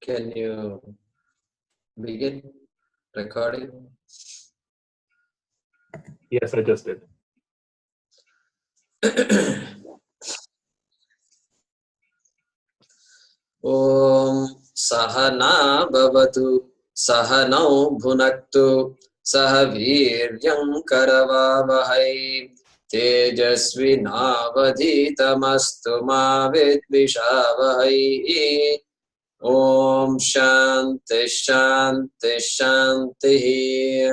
Can you begin recording? Yes, I just did. Om Sahana Bhavatu Sahanau Bhunaktu Sahaviryam Karavavahai Tejasvi Navadhitamastu Ma Vidvishavahai. Om Shanti Shanti Shanti.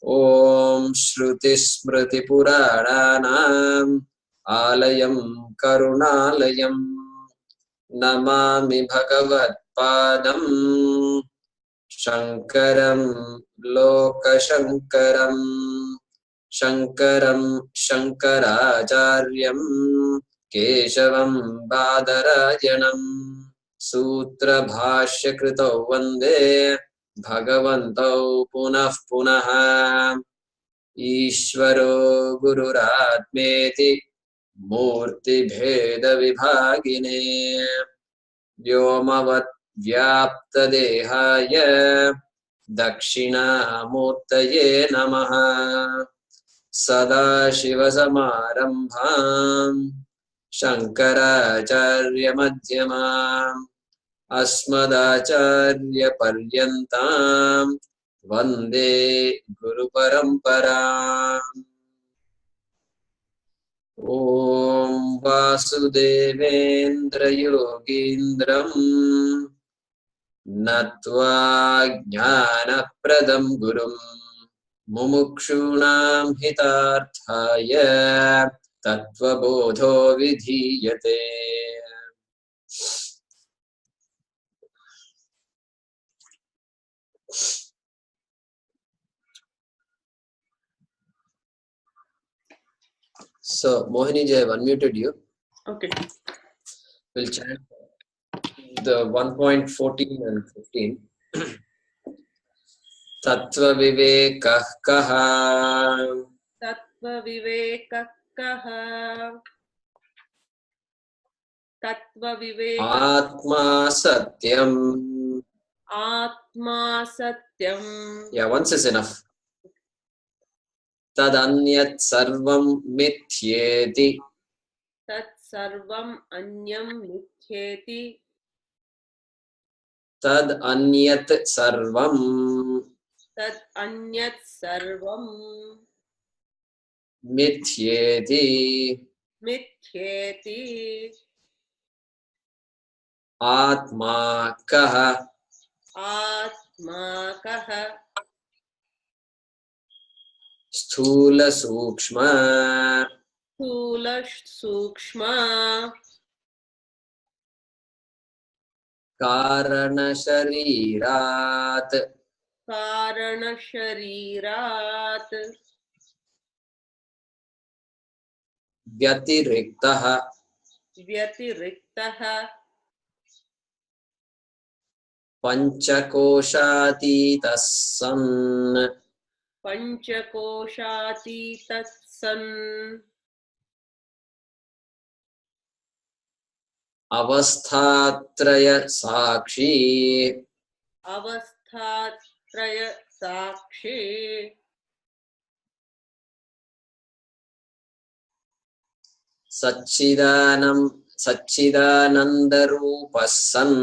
Om Shruti Smriti Puranam Alayam Karunalayam Namami Bhagavatpadam Shankaram Lokashankaram Shankaram Shankaracharyam Keshavam Badarajanam Sutra Bhashya Krito Vande Bhagavantau Punah Punaha Ishvaro Gururatmeti Murti Bheda Vibhagine Vyomavat Vyapta Dehaya Dakshina Murtaye Namaha Sada Shiva Samarambham Shankaracharya Madhyamam Asmadacharya Paryantam Vande Guru Paramparam. Om Vasudevendra Yogindram Natva Jnana Pradam Gurum Mumukshunam Hitarthaya Tattvabodho Vidhiyate. So, Mohini ji, I have unmuted you. Okay. We'll chant the 1.14 and 15. Tattvavivekah kaha Tattvavivekah kaha Tattvavivekah Atma Satyam. Atma Satyam. Yeah, once is enough. Tadanyat Sarvam Mithyeti. Tat Sarvam Anyam Mithyeti. Tad Anyat Sarvam Tat Anyat Sarvam Mithyeti. Mithyeti. Atma Kaha. Atma kaha Sthula Sukshma Sthula Sukshma Karana Sharirat Karana Sharirat Vyatiriktaha Vyatiriktaha Panchakoshatitas san Panchakoshati Tatsan Avasthatraya Sakshi Avasthatraya Sakshi Satchidanandarupasan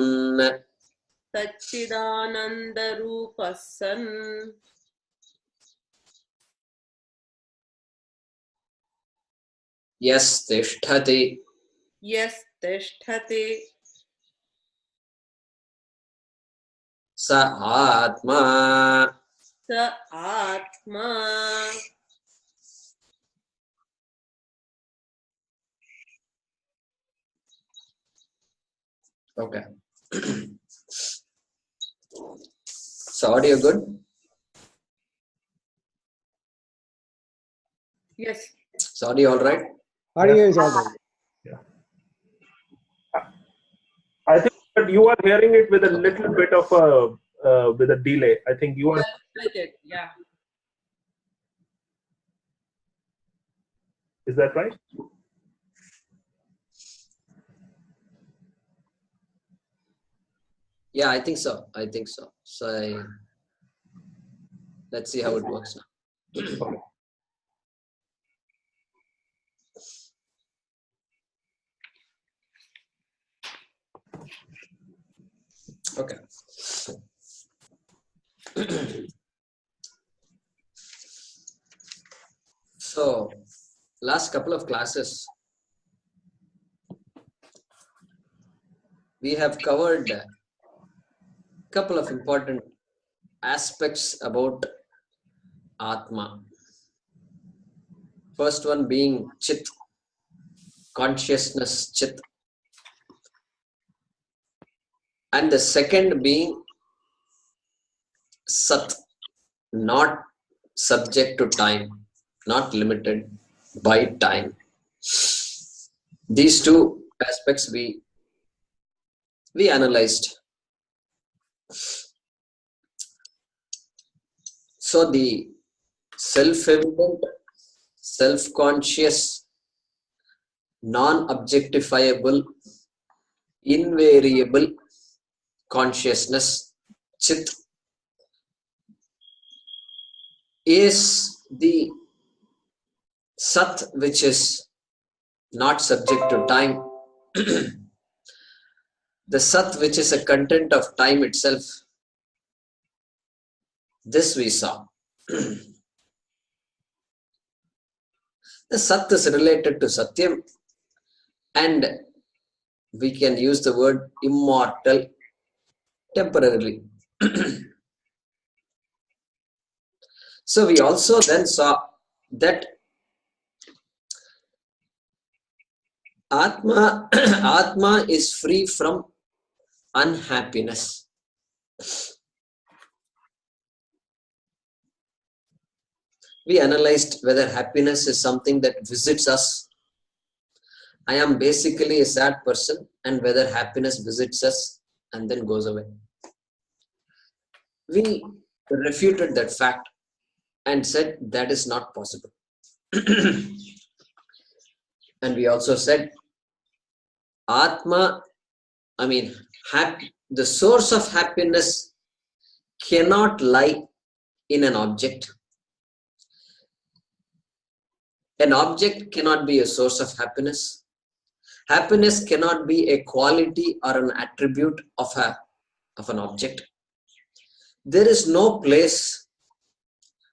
Satchidananda Rupasan Yastisthati Yastisthati Sa Atma. Sa Atma Okay. So audio good? Yes. So audio all right? Audio is all right. Yeah. I think that you are hearing it with a little bit of a with a delay. I think you are. Yeah. Is that right? Yeah, I think so. I think so. So let's see how it works now. Okay. Okay. So last couple of classes, we have covered a couple of important aspects about Atma. First one being Chit, consciousness, Chit. And the second being Sat, not subject to time, not limited by time. These two aspects we analyzed. So the self-evident, self-conscious, non-objectifiable, invariable consciousness, Chit, is the Sat, which is not subject to time. The Sat, which is a content of time itself. This we saw. The Sat is related to Satyam, and we can use the word immortal temporarily. So we also then saw that Atma, Atma is free from unhappiness. We analyzed whether happiness is something that visits us. I am basically a sad person, and whether happiness visits us and then goes away. We refuted that fact and said that is not possible. And we also said Atma, the source of happiness cannot lie in an object. An object cannot be a source of happiness. Happiness cannot be a quality or an attribute of an object. There is no place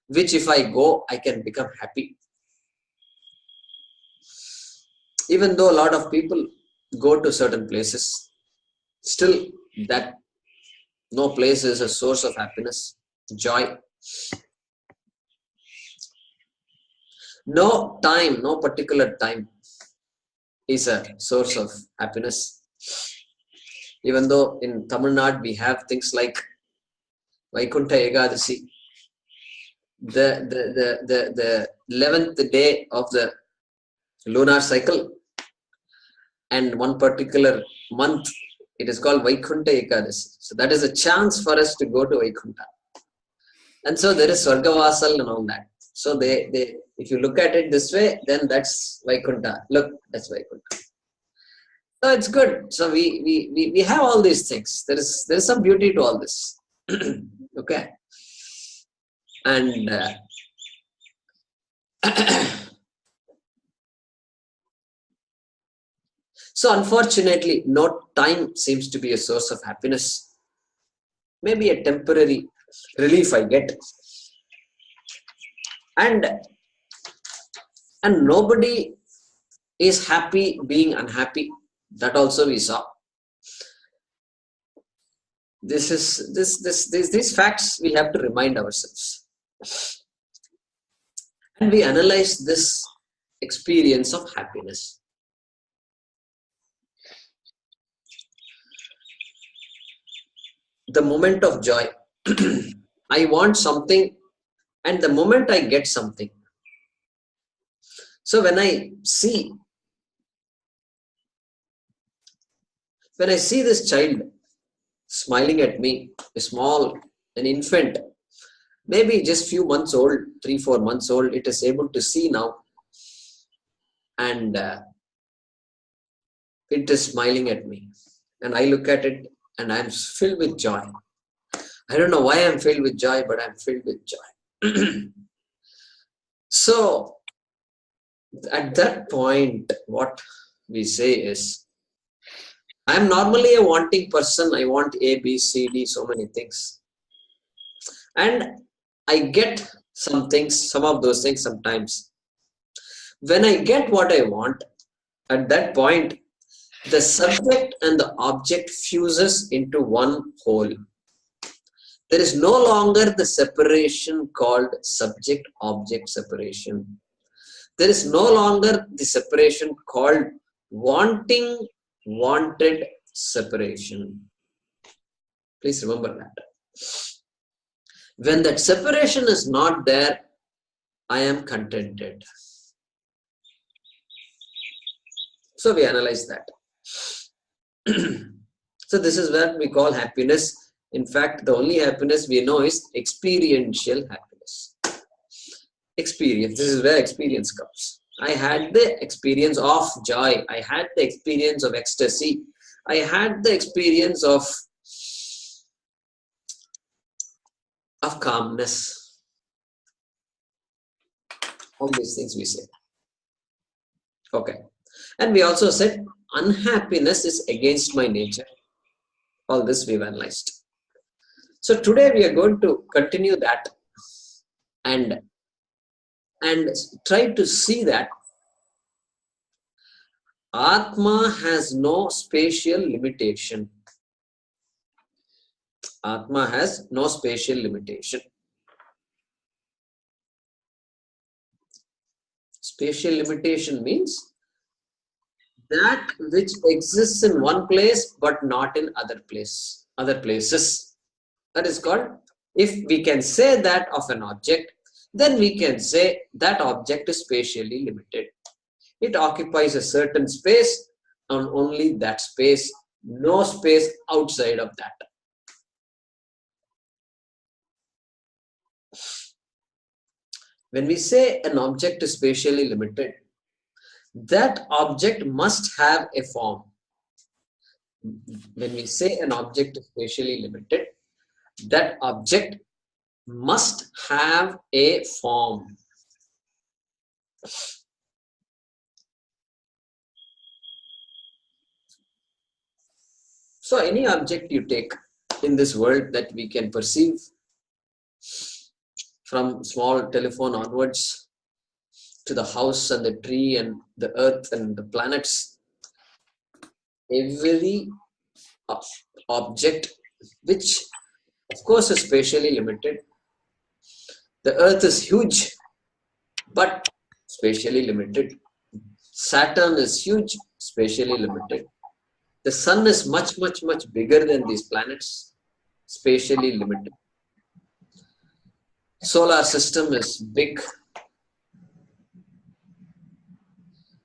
which if I go, I can become happy. Even though a lot of people go to certain places, still that no place is a source of happiness, joy. No time, no particular time is a source of happiness. Even though in Tamil Nadu we have things like Vaikuntha Ekadasi, the 11th day of the lunar cycle, and one particular month it is called Vaikuntha Ekadasi. So that is a chance for us to go to Vaikuntha. And so there is Swargavasal and all that. So they if you look at it this way, then that's Vaikuntha. Look, that's Vaikuntha. So it's good. So we have all these things. There is some beauty to all this. Okay. And so unfortunately, no time seems to be a source of happiness. Maybe a temporary relief I get. And nobody is happy being unhappy. That also we saw. These facts we have to remind ourselves. And we analyze this experience of happiness. The moment of joy. I want something, and the moment I get something. So when I see this child smiling at me, an infant, maybe just few months old, 3-4 months old, it is able to see now, and it is smiling at me, and I look at it and I'm filled with joy. I don't know why I'm filled with joy, but I'm filled with joy. So at that point, what we say is, I'm normally a wanting person. I want A, B, C, D, so many things. And I get some things, some of those things sometimes. When I get what I want, at that point, the subject and the object fuses into one whole. There is no longer the separation called subject-object separation. There is no longer the separation called wanted separation. Please remember that. When that separation is not there, I am contented. So we analyze that. So this is what we call happiness. In fact, the only happiness we know is experiential happiness. Experience. This is where experience comes. I had the experience of joy. I had the experience of ecstasy. I had the experience of calmness. All these things we say. Okay. And we also said unhappiness is against my nature. All this we've analyzed. So today we are going to continue that and try to see that Atma has no spatial limitation. Atma has no spatial limitation. Spatial limitation means that which exists in one place but not in other places. That is called, if we can say that of an object, then we can say that object is spatially limited. It occupies a certain space and only that space, no space outside of that. When we say an object is spatially limited, that object must have a form. When we say an object is spatially limited, that object must have a form. So any object you take in this world that we can perceive, from small telephone onwards to the house and the tree and the earth and the planets, every object which of course is spatially limited. The earth is huge but spatially limited. Saturn is huge, spatially limited. The sun is much bigger than these planets, spatially limited. Solar system is big.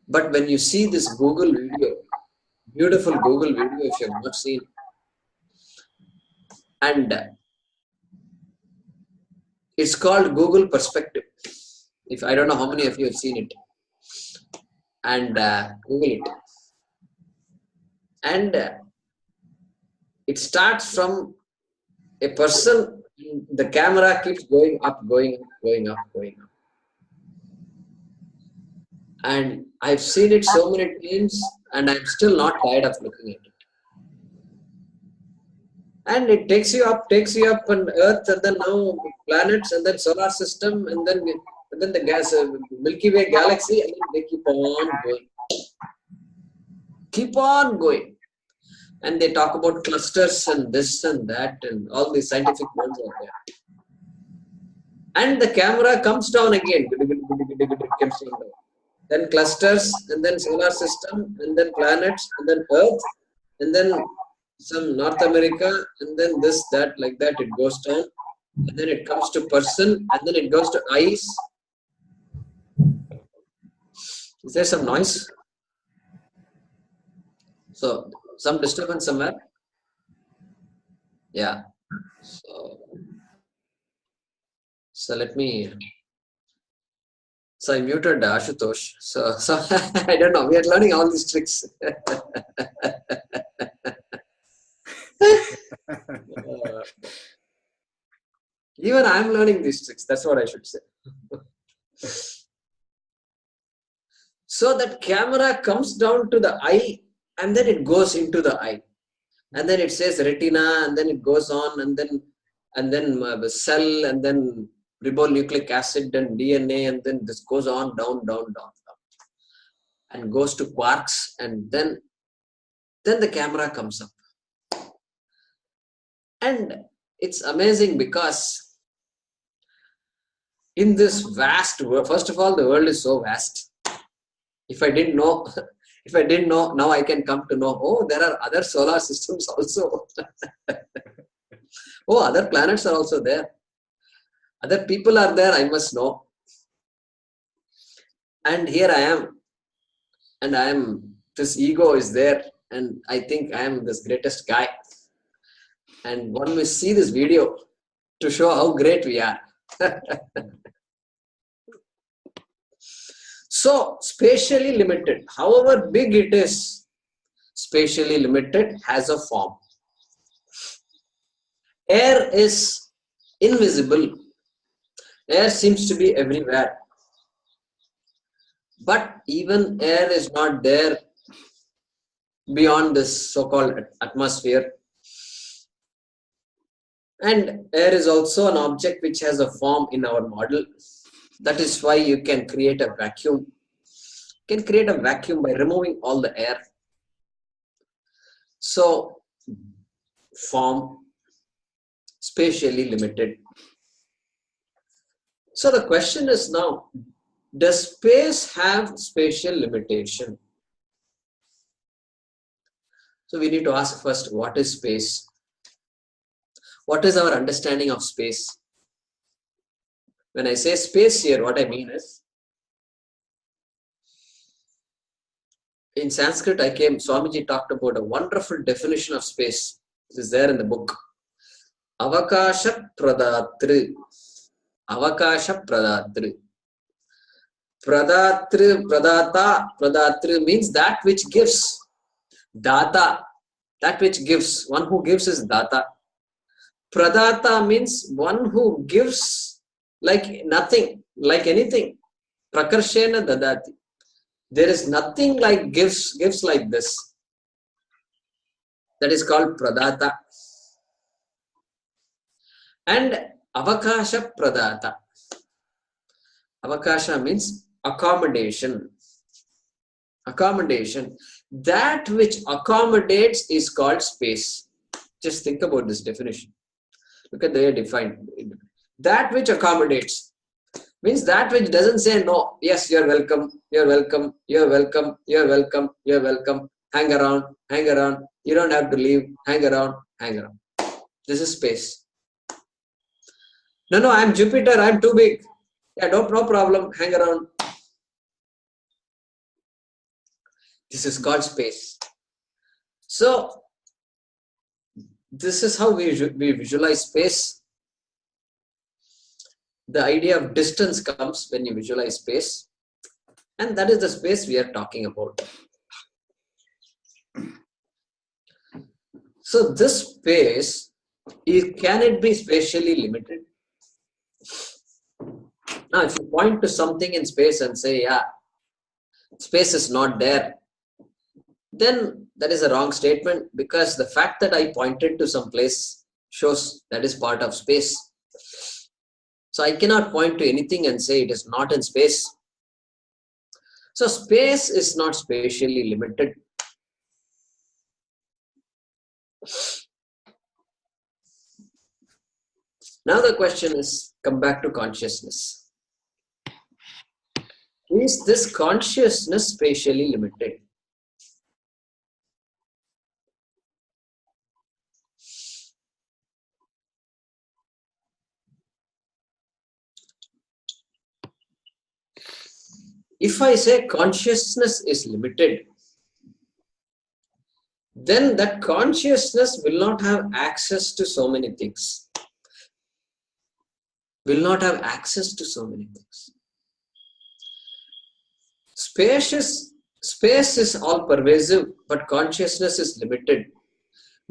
But when you see this Google video, beautiful Google video if you have not seen, and it's called Google Perspective. If I don't know how many of you have seen it, and Google it. And it starts from a person, the camera keeps going up. And I've seen it so many times and I'm still not tired of looking at it. And it takes you up on Earth, and then now planets, and then solar system, and then the gas, Milky Way galaxy, and then they keep on going. And they talk about clusters and this and that, and all these scientific ones are there. And the camera comes down again, then clusters, and then solar system, and then planets, and then Earth, and then some North America, and then this, that, like that, it goes down, and then it comes to person, and then it goes to eyes. Is there some noise? So, some disturbance somewhere? Yeah. So let me. So I muted Ashutosh. So I don't know. We are learning all these tricks. Even I am learning these tricks. That's what I should say. So that camera comes down to the eye and then it goes into the eye. And then it says retina and then it goes on and then the cell and then ribonucleic acid and DNA and then this goes on down and goes to quarks and then the camera comes up. And it's amazing because in this vast world, first of all, the world is so vast. If I didn't know, now I can come to know, oh, there are other solar systems also. Oh, other planets are also there. Other people are there, I must know. And here I am. And this ego is there. And I think I am this greatest guy. And one will see this video to show how great we are. So, spatially limited, however big it is, spatially limited has a form. Air is invisible. Air seems to be everywhere. But even air is not there beyond this so-called atmosphere. And air is also an object which has a form in our model. That is why you can create a vacuum. You can create a vacuum by removing all the air. So, form, spatially limited. So the question is now, does space have spatial limitation? So we need to ask first, what is space? What is our understanding of space? When I say space here, what I mean is, in Sanskrit, Swamiji talked about a wonderful definition of space. This is there in the book. Avakasha Pradatri. Avakasha Pradatri. Pradatri means that which gives. Data, that which gives. One who gives is Data. Pradata means one who gives like nothing, like anything. Prakarshena dadati. There is nothing like gives like this. That is called Pradata. And Avakasha Pradata. Avakasha means accommodation. Accommodation. That which accommodates is called space. Just think about this definition. Look at the way defined. That which accommodates means that which doesn't say no. Yes, you're welcome, you're welcome, you're welcome, you're welcome, you're welcome. Hang around, hang around. You don't have to leave. Hang around, hang around. This is space. No, I'm Jupiter. I'm too big. Yeah, no problem. Hang around. This is called space. So, this is how we visualize space. The idea of distance comes when you visualize space. And that is the space we are talking about. So, this space, can it be spatially limited? Now, if you point to something in space and say, yeah, space is not there, then that is a wrong statement, because the fact that I pointed to some place shows that is part of space. So I cannot point to anything and say it is not in space. So space is not spatially limited. Now the question is, come back to consciousness. Is this consciousness spatially limited? If I say consciousness is limited, then that consciousness will not have access to so many things. Will not have access to so many things. Space is all pervasive, but consciousness is limited.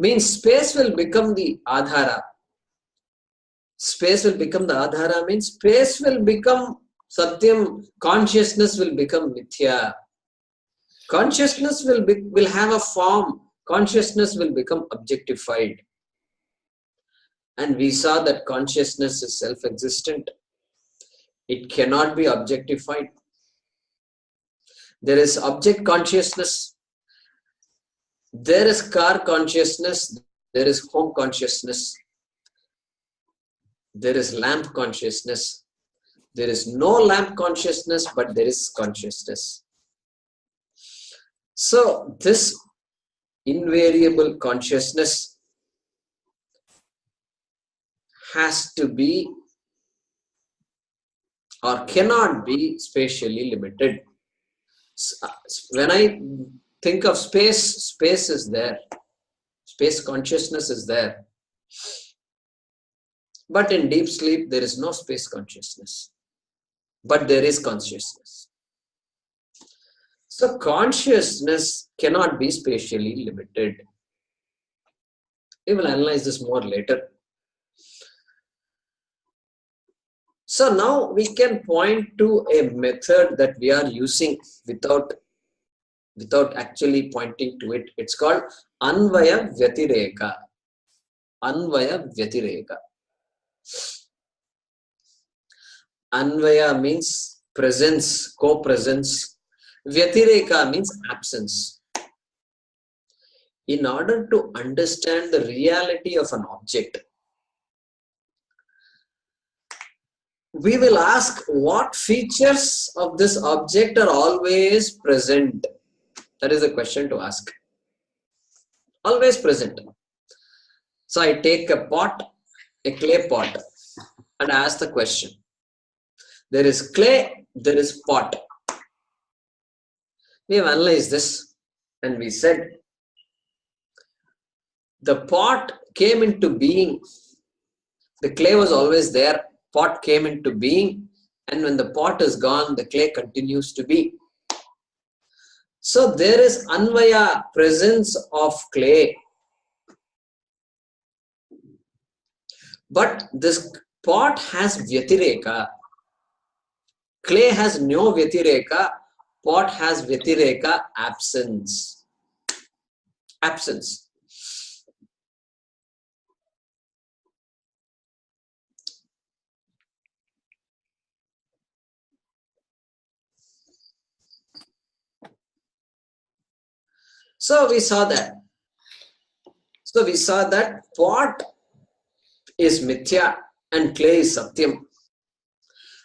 means space will become the adhara. Space will become the adhara means space will become satyam, consciousness will become mithya. Consciousness will have a form, consciousness will become objectified. And we saw that consciousness is self-existent. It cannot be objectified. There is object consciousness, there is car consciousness, there is home consciousness, there is lamp consciousness, there is no lamp consciousness, but there is consciousness. So this invariable consciousness has to be or cannot be spatially limited. When I think of space, space is there. Space consciousness is there. But in deep sleep, there is no space consciousness. But there is consciousness. So consciousness cannot be spatially limited. We will analyze this more later. So now we can point to a method that we are using without actually pointing to it. It's called Anvaya Vyatireka. Anvaya Vyatireka. Anvaya means presence, co-presence. Vyatireka means absence. In order to understand the reality of an object, we will ask what features of this object are always present. That is the question to ask. Always present. So I take a pot, a clay pot, and ask the question. There is clay, there is pot. We have analyzed this and we said the pot came into being. The clay was always there. Pot came into being, and when the pot is gone, the clay continues to be. So there is Anvaya, presence of clay. But this pot has Vyatireka. Clay has no Vyatireka. Pot has Vyatireka, absence. Absence. So we saw that. So we saw that pot is mithya and clay is satyam.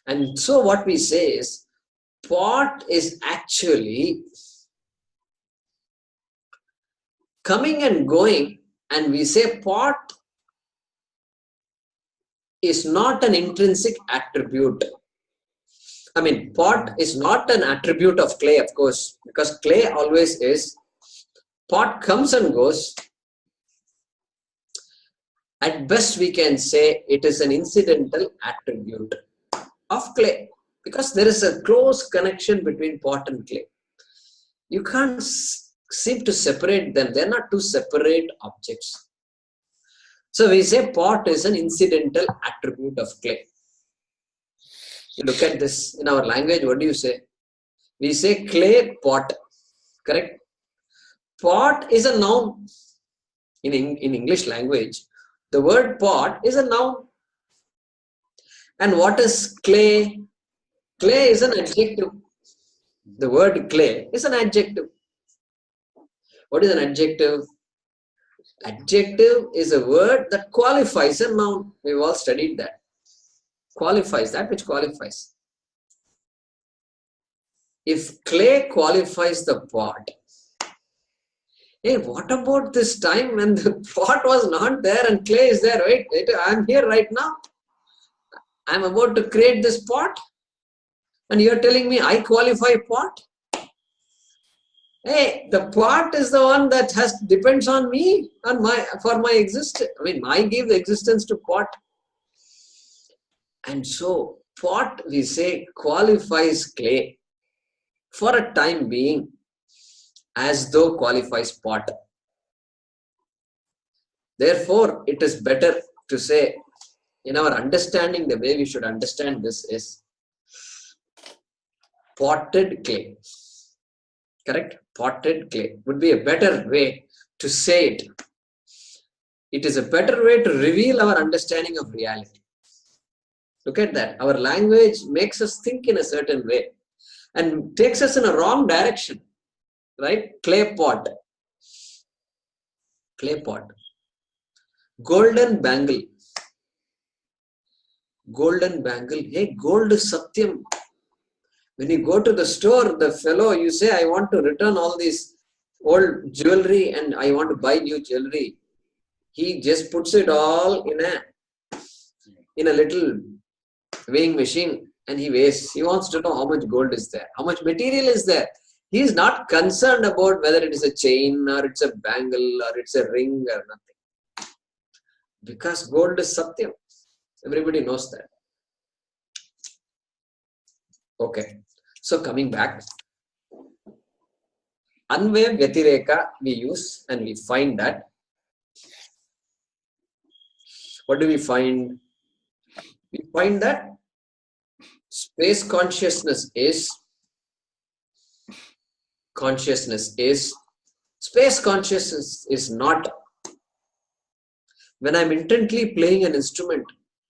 And so what we say is pot is actually coming and going, and we say pot is not an intrinsic attribute. I mean, pot is not an attribute of clay, of course, because clay always is. Pot comes and goes. At best, we can say it is an incidental attribute of clay, because there is a close connection between pot and clay. You can't seem to separate them. They're not two separate objects. So we say pot is an incidental attribute of clay. You look at this in our language, what do you say? We say clay pot, correct? Pot is a noun. In English language, the word pot is a noun. And what is clay? Clay is an adjective. The word clay is an adjective. What is an adjective? Adjective is a word that qualifies a noun. We've all studied that. Qualifies, that which qualifies. If clay qualifies the pot, hey, what about this time when the pot was not there and clay is there? Wait, I'm here right now. I'm about to create this pot. And you're telling me I qualify pot? Hey, the pot is the one that depends on me and for my existence. I mean, I give the existence to pot. And so pot, we say, qualifies clay for a time being, as though qualifies pot. Therefore, it is better to say, in our understanding, the way we should understand this is potted clay. Correct? Potted clay would be a better way to say it. It is a better way to reveal our understanding of reality. Look at that. Our language makes us think in a certain way and takes us in a wrong direction. Right? Clay pot. Clay pot. Golden bangle. Golden bangle. Hey, gold is Satyam. When you go to the store, the fellow, you say, I want to return all these old jewelry and I want to buy new jewelry. He just puts it all in a little weighing machine and he weighs. He wants to know how much gold is there, how much material is there. He is not concerned about whether it is a chain or it's a bangle or it's a ring or nothing. Because gold is Satyam. Everybody knows that. Okay. So coming back, Anvaya Vyatireka we use and we find that. What do we find? We find that space consciousness is space consciousness is not when I'm intently playing an instrument,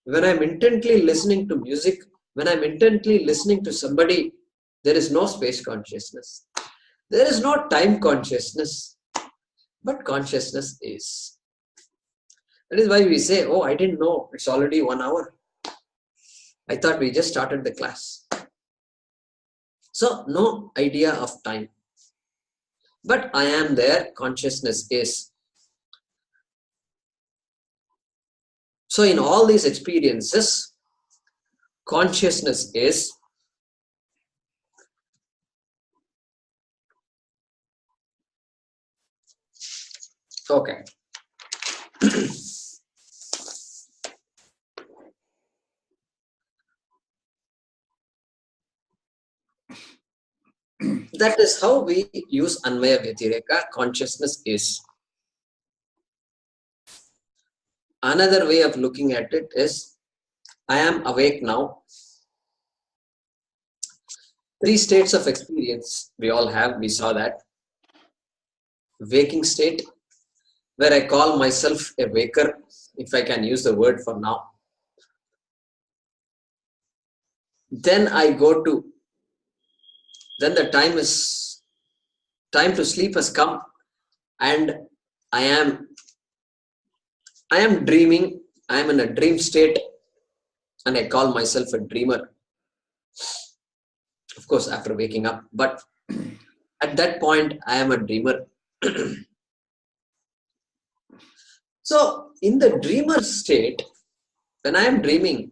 when I'm intently listening to music, when I'm intently listening to somebody, there is no space consciousness. There is no time consciousness, but consciousness is. That is why we say, oh, I didn't know, it's already 1 hour. I thought we just started the class. So, no idea of time. But I am there, consciousness is. So, in all these experiences, consciousness is. Okay. That is how we use Anvaya Vyatireka, consciousness is. Another way of looking at it is, I am awake now. 3 states of experience we all have, we saw that. Waking state, where I call myself a waker, if I can use the word for now. Then I go to, then the time to sleep has come and I am dreaming, I am in a dream state and I call myself a dreamer. Of course, after waking up, but at that point, I am a dreamer. So, in the dreamer state, when I am dreaming,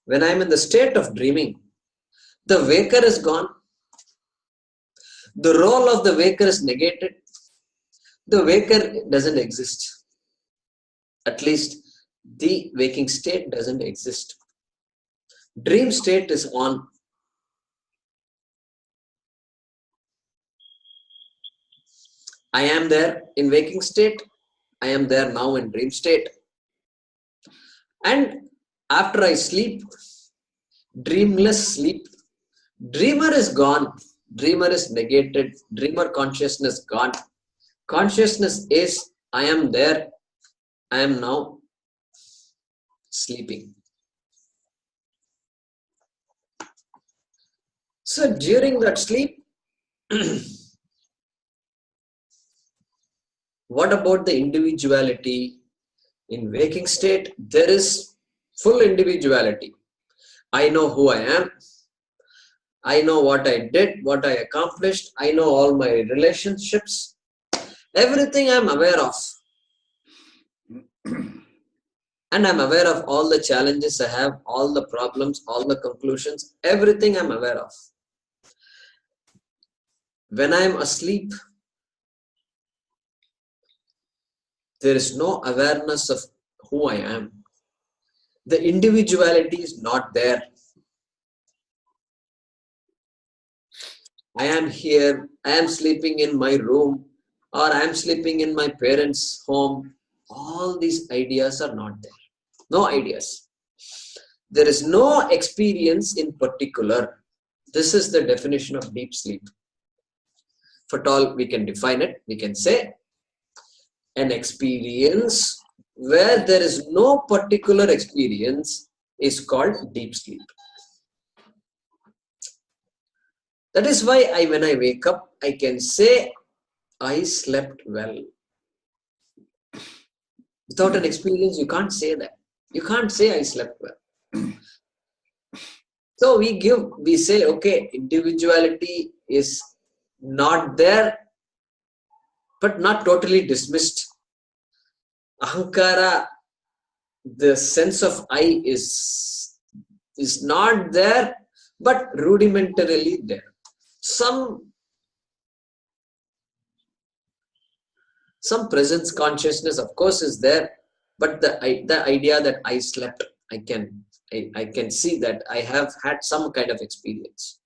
when I am in the state of dreaming, the waker is gone. The role of the waker is negated. The waker doesn't exist. At least the waking state doesn't exist. Dream state is on. I am there in waking state. I am there now in dream state. And after I sleep, dreamless sleep, dreamer is gone. Dreamer is negated. Dreamer consciousness gone. Consciousness is, I am there. I am now sleeping. So during that sleep, what about the individuality? In waking state, there is full individuality. I know who I am. I know what I did, what I accomplished. I know all my relationships. Everything I'm aware of. And I'm aware of all the challenges I have, all the problems, all the conclusions. Everything I'm aware of. When I'm asleep, there is no awareness of who I am. The individuality is not there. I am here, I am sleeping in my room, or I am sleeping in my parents' home. All these ideas are not there. No ideas. There is no experience in particular. This is the definition of deep sleep. For all we can define it, we can say an experience where there is no particular experience is called deep sleep. That is why when I wake up, I can say I slept well. Without an experience, you can't say that. You can't say I slept well. So we say, okay, individuality is not there, but not totally dismissed. Ahankara, the sense of I is not there, but rudimentarily there. Some presence consciousness, of course, is there, but the idea that I slept, I can see that I have had some kind of experience.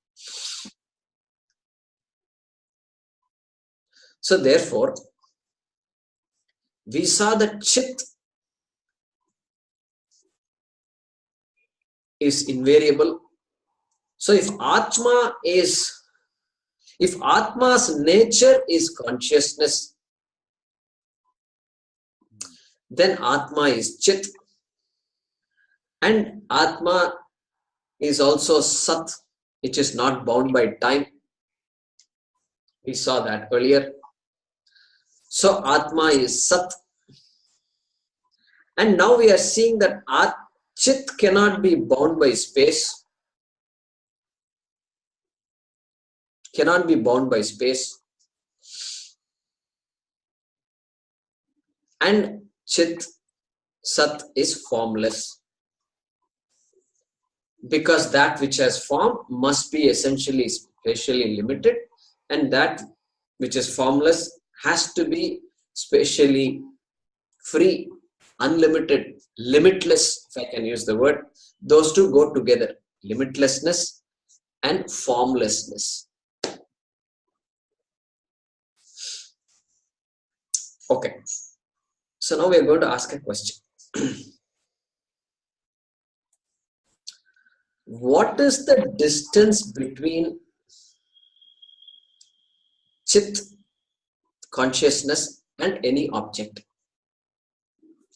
So therefore, we saw that Chit is invariable. So if Atma's nature is consciousness, then Atma is Chit. And Atma is also Sat, which is not bound by time. We saw that earlier. So Atma is Sat. And now we are seeing that Chit cannot be bound by space. Cannot be bound by space. And Chit, Sat is formless. Because that which has form must be essentially spatially limited, and that which is formless has to be spatially free, unlimited, limitless, if I can use the word. Those two go together, limitlessness and formlessness. Okay, so now we are going to ask a question. What is the distance between Chit, consciousness, and any object?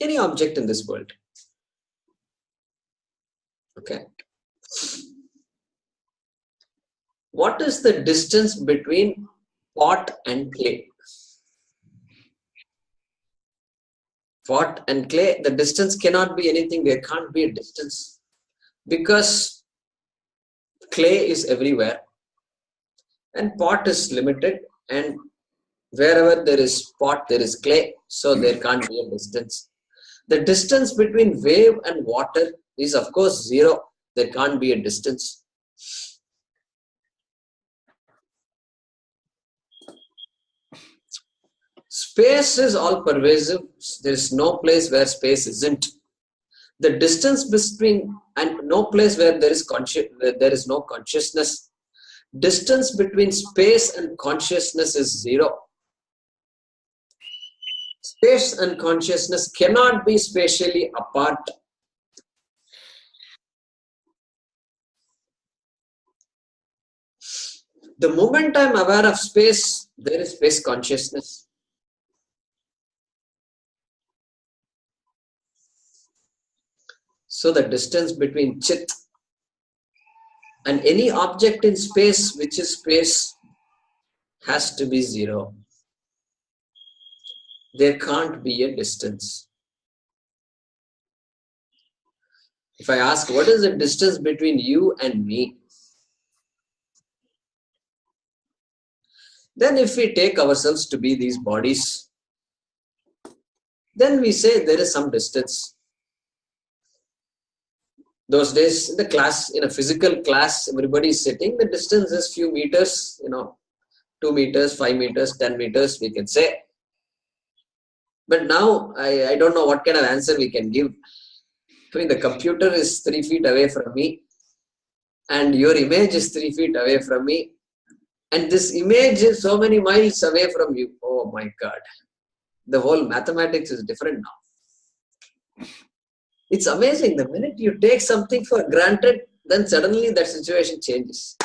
Any object in this world. Okay. What is the distance between pot and clay? Pot and clay, the distance cannot be anything. There can't be a distance because clay is everywhere and pot is limited, and wherever there is pot, there is clay, so there can't be a distance. The distance between wave and water is of course zero. There can't be a distance. Space is all pervasive. There is no place where space isn't. The distance between and no place where there is no consciousness. Distance between space and consciousness is zero. Space and consciousness cannot be spatially apart. The moment I am aware of space, there is space consciousness. So the distance between Chit and any object in space, which is space, has to be zero. There can't be a distance. If I ask, what is the distance between you and me? Then if we take ourselves to be these bodies, then we say there is some distance. Those days in the class, in a physical class, everybody is sitting, the distance is few meters, 2 meters, 5 meters, 10 meters, we can say. But now, I don't know what kind of answer we can give. I mean, the computer is 3 feet away from me, and your image is 3 feet away from me, and this image is so many miles away from you. Oh my God. The whole mathematics is different now. It's amazing. The minute you take something for granted, then suddenly that situation changes.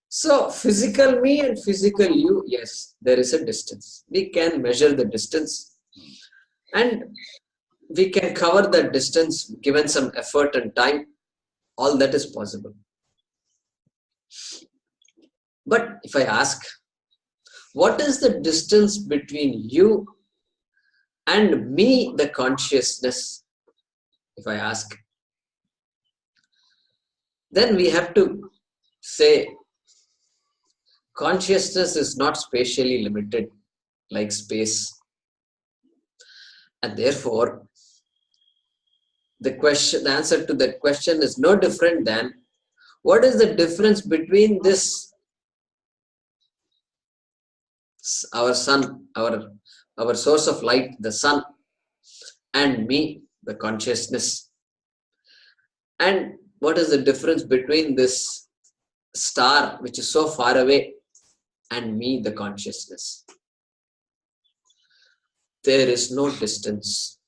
So, physical me and physical you, yes, there is a distance. We can measure the distance and we can cover that distance given some effort and time. All that is possible. But if I ask, what is the distance between you and me, the consciousness? If I ask, then we have to say consciousness is not spatially limited like space. And therefore, the answer to that question is no different than what is the difference between this, our sun, our source of light, the sun, and me, the consciousness. And what is the difference between this star, which is so far away, and me, the consciousness? There is no distance.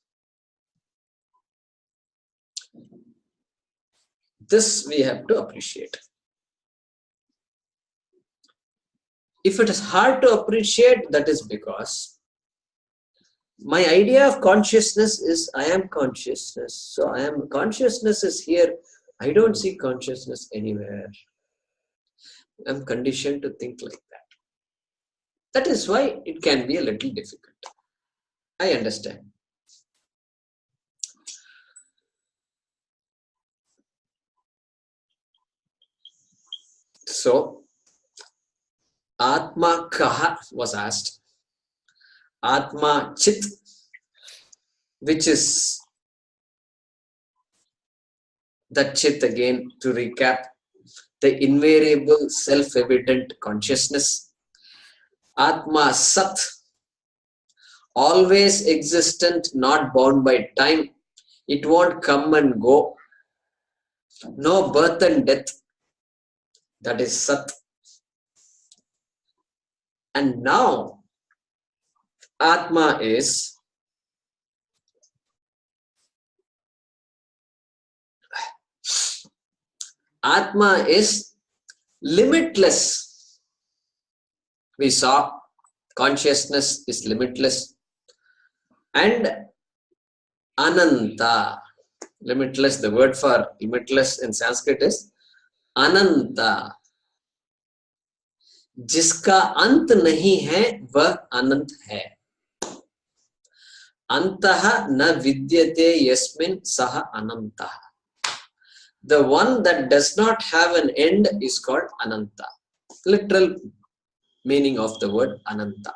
This we have to appreciate. If it is hard to appreciate, that is because my idea of consciousness is I am consciousness. So consciousness is here. I don't see consciousness anywhere. I'm conditioned to think like that. That is why it can be a little difficult. I understand. So, Atma Kaha was asked. Atma Chit, which is that Chit again, to recap, the invariable self-evident consciousness. Atma Sat, always existent, not bound by time. It won't come and go. No birth and death. That is Sat. And now, Atma is limitless. We saw consciousness is limitless. And Ananta. Limitless, the word for limitless in Sanskrit is Ananta. जिसका अंत नहीं है वह अनंत है. अंतः न विद्यते यस्मिन् सः अनन्तः. The one that does not have an end is called Ananta. Literal meaning of the word Ananta.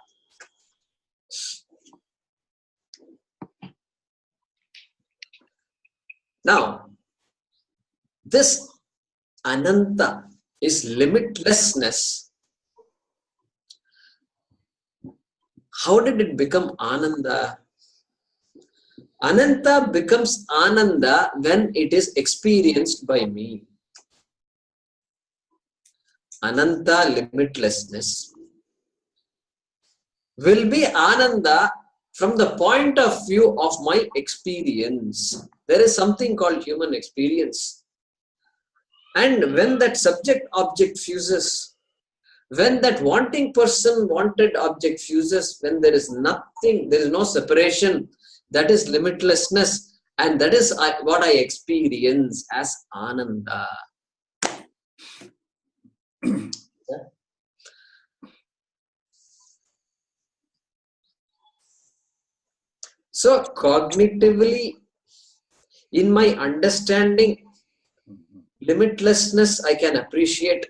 Now, this Ananta is limitlessness. How did it become Ananda? Ananta becomes Ananda when it is experienced by me. Ananta, limitlessness, will be Ananda from the point of view of my experience. There is something called human experience. And when that subject-object fuses, when that wanting person wanted object fuses, when there is nothing, there is no separation, that is limitlessness, and that is what I experience as Ananda. So cognitively, in my understanding, limitlessness I can appreciate,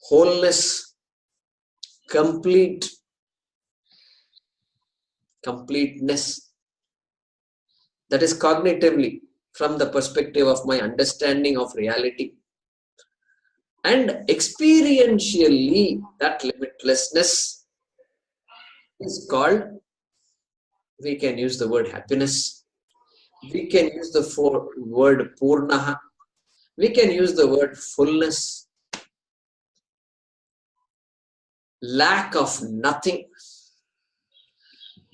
wholeness, completeness. That is cognitively, from the perspective of my understanding of reality. And experientially, that limitlessness is called, we can use the word happiness, we can use the word purnaha, we can use the word fullness. lack of nothing.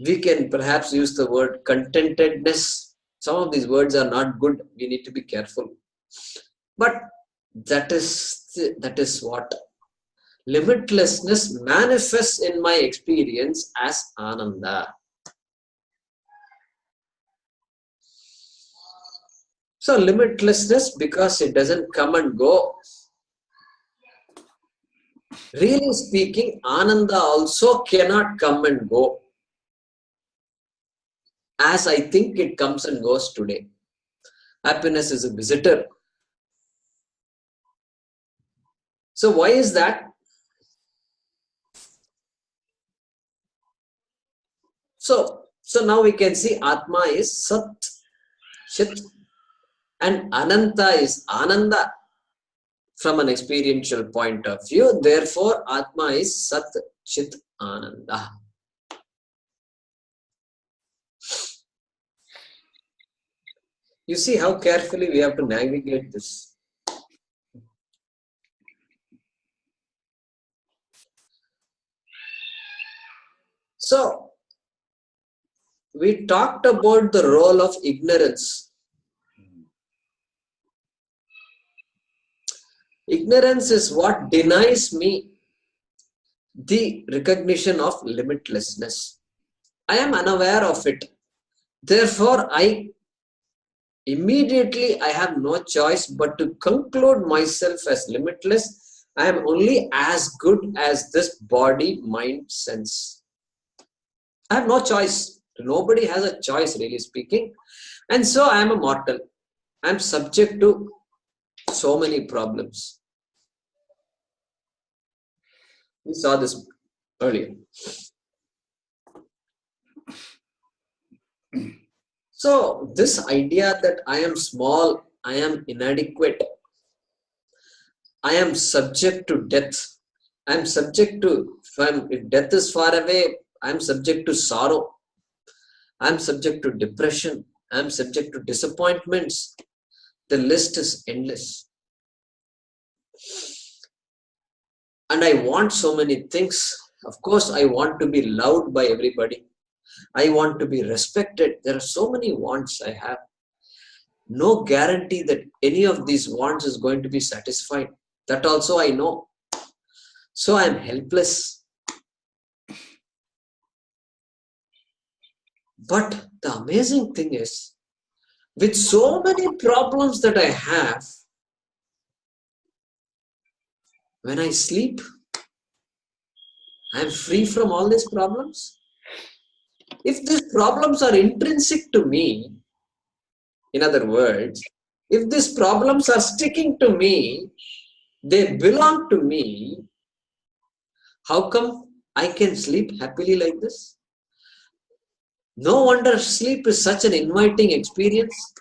We can perhaps use the word contentedness. Some of these words are not good. We need to be careful. But that is what limitlessness manifests in my experience as Ananda. So limitlessness, because it doesn't come and go. Really speaking, Ananda also cannot come and go, as I think it comes and goes today. Happiness is a visitor. So why is that? So now we can see Atma is Sat, Chit, and Ananta is Ananda from an experiential point of view. Therefore, Atma is Sat, Chit, Ananda. You see how carefully we have to navigate this. So, we talked about the role of ignorance. Ignorance is what denies me the recognition of limitlessness. I am unaware of it. Therefore, I have no choice but to conclude myself as limitless. I am only as good as this body, mind, sense. I have no choice. Nobody has a choice, really speaking. And so I am a mortal. I am subject to so many problems. We saw this earlier. So this idea that I am small, I am inadequate, I am subject to death, I am subject to, if death is far away, I am subject to sorrow, I am subject to depression, I am subject to disappointments. The list is endless. And I want so many things. Of course, I want to be loved by everybody. I want to be respected. There are so many wants I have. No guarantee that any of these wants is going to be satisfied. That also I know. So I am helpless. But the amazing thing is, with so many problems that I have, when I sleep, I am free from all these problems. If these problems are intrinsic to me, in other words, if these problems are sticking to me, they belong to me, how come I can sleep happily like this? No wonder sleep is such an inviting experience.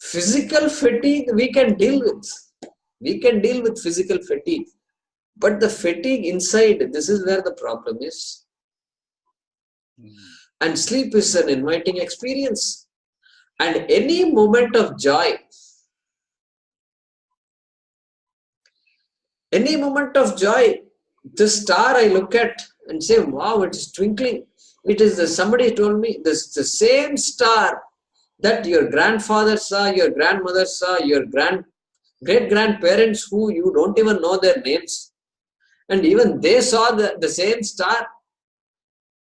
Physical fatigue we can deal with. We can deal with physical fatigue. But the fatigue inside, this is where the problem is. And sleep is an inviting experience. And any moment of joy, the star I look at and say, wow, it is twinkling. It is somebody told me, this the same star that your grandfather saw, your grandmother saw, your great-grandparents who you don't even know their names. And even they saw the same star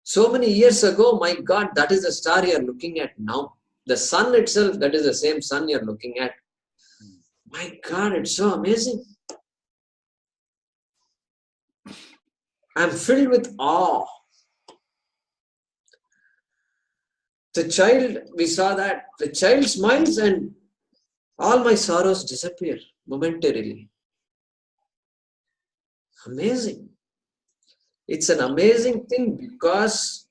so many years ago. My God, that is the star you are looking at now. The sun itself, that is the same sun you are looking at. My God, it's so amazing. I'm filled with awe. The child, we saw that. The child smiles and all my sorrows disappear momentarily. Amazing. It's an amazing thing because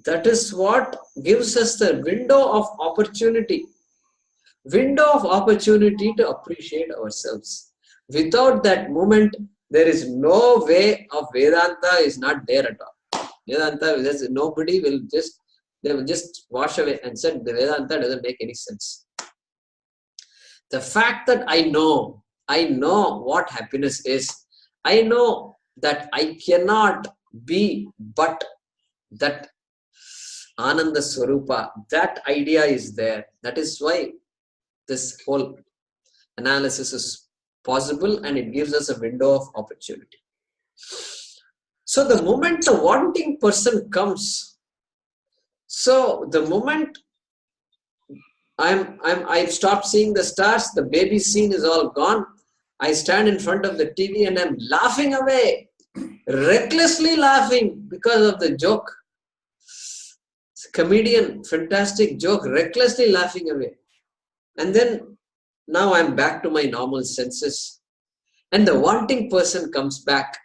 that is what gives us the window of opportunity. Window of opportunity to appreciate ourselves. Without that moment, there is no way of Vedanta is not there at all. Vedanta, nobody will just, they will just wash away and said the Vedanta doesn't make any sense. The fact that I know what happiness is, I know that I cannot be but that Ananda Swarupa, that idea is there. That is why this whole analysis is possible, and it gives us a window of opportunity. So the moment the wanting person comes, so the moment I've stopped seeing the stars, the baby scene is all gone. I stand in front of the TV and I'm laughing away, recklessly laughing because of the joke. Comedian, fantastic joke, recklessly laughing away. And then now I'm back to my normal senses. And the wanting person comes back.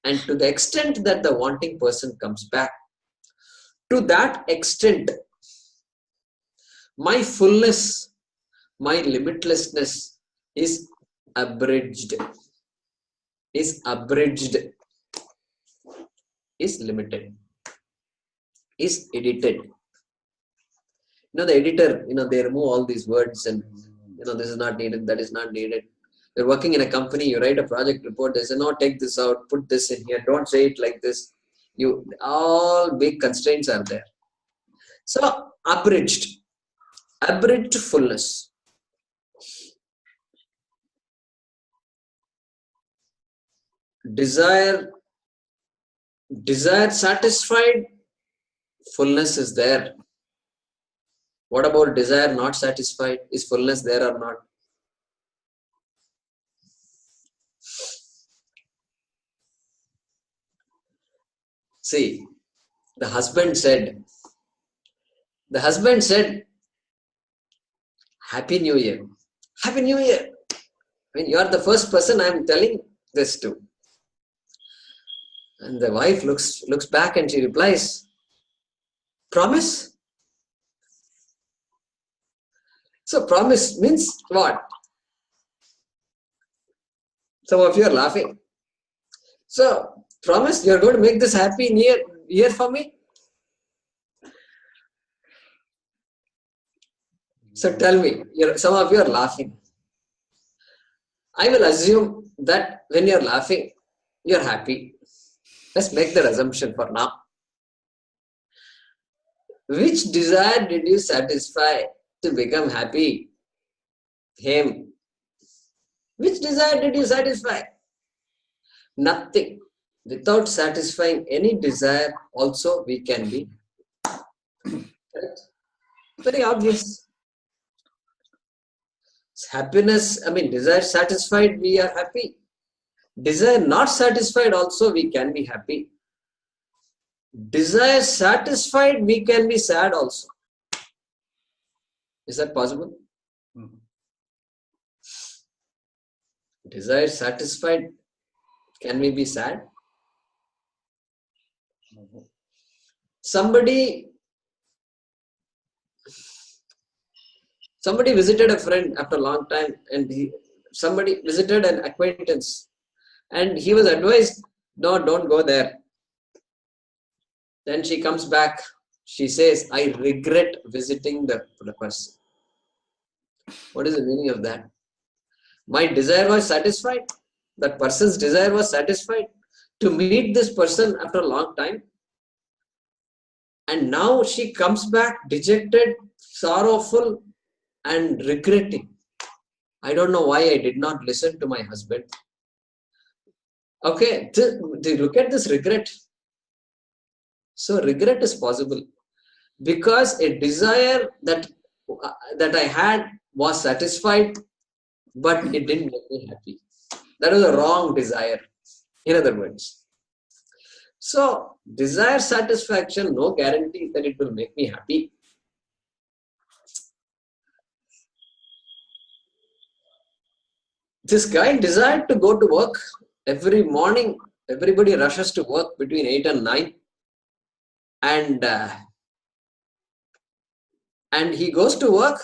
And to the extent that the wanting person comes back, to that extent, my fullness, my limitlessness is abridged, is limited, is edited. The editor, they remove all these words and, this is not needed, that is not needed. You're working in a company, you write a project report, they say, no, take this out, put this in here, don't say it like this. All big constraints are there. So, abridged fullness. Desire satisfied, fullness is there. What about desire not satisfied? Is fullness there or not? See, the husband said, Happy New Year. Happy New Year. You are the first person I am telling this to. And the wife looks back and she replies, promise? So promise means what? Some of you are laughing. So promise you're going to make this happy year for me? So tell me, some of you are laughing. I will assume that when you're laughing, you're happy. Let's make that assumption for now. Which desire did you satisfy to become happy? Him. Which desire did you satisfy? Nothing. Without satisfying any desire, also we can be. Correct? Very obvious. Happiness, desire satisfied, we are happy. Desire not satisfied, also we can be happy. Desire satisfied, we can be sad also. Is that possible? Desire satisfied, can we be sad? Somebody visited a friend after a long time, and somebody visited an acquaintance, and he was advised, no, don't go there. Then she comes back, she says, I regret visiting the person. What is the meaning of that? My desire was satisfied. That person's desire was satisfied to meet this person after a long time. And now she comes back dejected, sorrowful, and regretting. I don't know why I did not listen to my husband. Okay, look at this regret. So regret is possible because a desire that I had was satisfied, but it didn't make me happy. That was a wrong desire, in other words. So desire satisfaction, no guarantee that it will make me happy. This guy desired to go to work every morning. Everybody rushes to work between 8 and 9. And he goes to work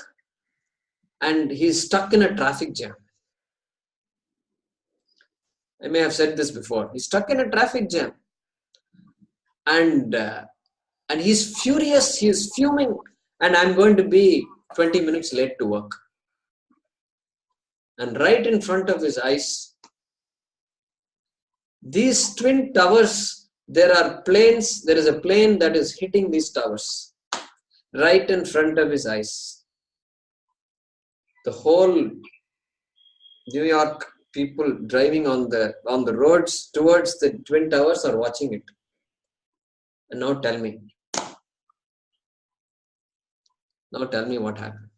and he's stuck in a traffic jam. I may have said this before. He's stuck in a traffic jam. And he's furious, he's fuming, and I'm going to be 20 minutes late to work. And right in front of his eyes, These twin towers, there are planes, there is a plane that is hitting these towers right in front of his eyes. The whole New York people driving on the roads towards the twin towers are watching it. And now tell me what happened.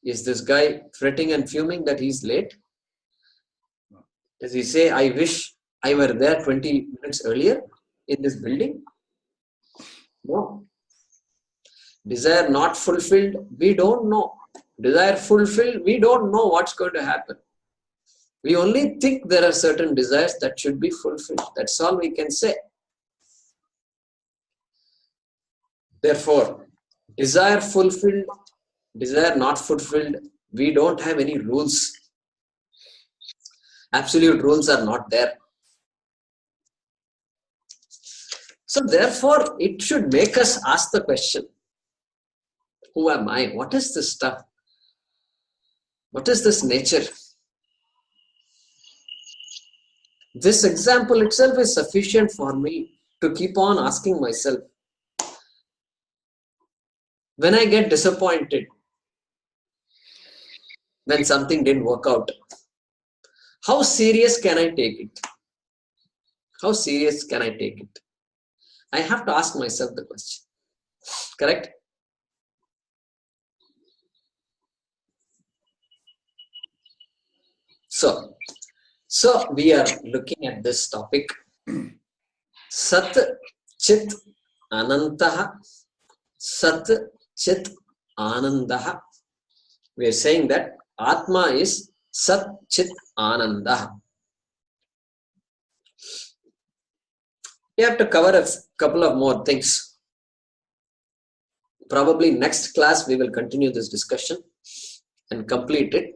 Is this guy fretting and fuming that he's late? Does he say, I wish I were there 20 minutes earlier in this building? No. Desire not fulfilled, we don't know. Desire fulfilled, we don't know what's going to happen. We only think there are certain desires that should be fulfilled. That's all we can say. Therefore, desire fulfilled, desire not fulfilled, we don't have any rules. Absolute rules are not there. So therefore, it should make us ask the question, who am I? What is this stuff? What is this nature? This example itself is sufficient for me to keep on asking myself. When I get disappointed, when something didn't work out, how serious can I take it? How serious can I take it? I have to ask myself the question. Correct? So we are looking at this topic. Sat Chit Anantaha. Sat Chit Anandaha. We are saying that Atma is Sat Chit Anandaha. We have to cover a couple of more things. Probably next class we will continue this discussion and complete it.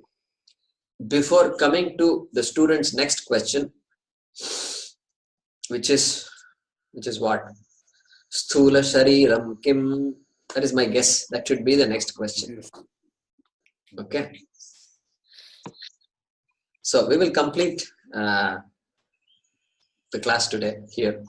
Before coming to the student's next question, which is what? Sthula Shariram Kim. That is my guess. That should be the next question. Okay. So we will complete the class today here.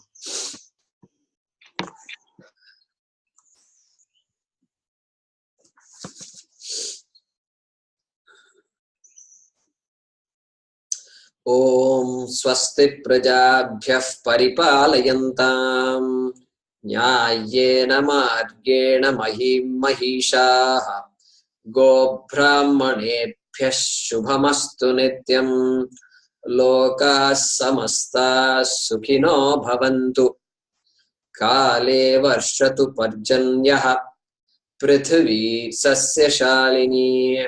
Om Swasti Prajabhyah Paripalayantam Nyayena Margena Mahim Mahishaha Go Brahmanebhyah Shubhamastu Nityam Loka Samasta Sukhino Bhavantu Kale Varshatu Parjanyaha Prithvi Sasya Shalini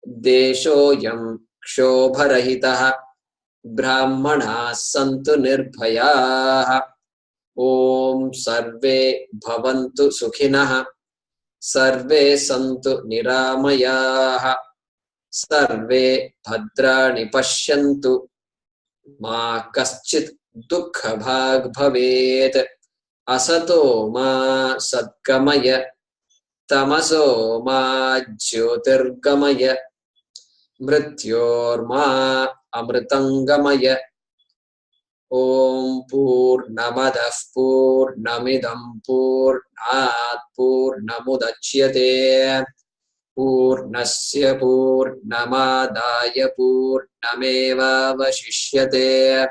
Desho Yam Kshobarahitaha Brahmana Santu Nirbhayaha Om Sarve Bhavantu Sukhinaha Sarve Santu Niramayaha Sarve Bhadrani Pashyantu Ma Kaschit Dukha Bhag Bhavet Asato Ma Satkamaya Tamaso Ma Jyotirgamaya Mrityorma Amritangamaya Om Purnamadah Purnamidam Purnat Purnamudachyate Purnasya Purnamadaya Purnameva Vashishyate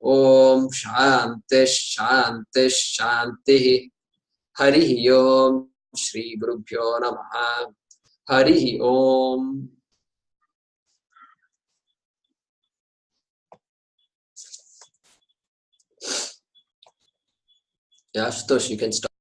Om Shanti Shanti Shanti Harihi Om Shri Gurubhyo Namaha Harihi Om. Yeah, Ashutosh, you can start.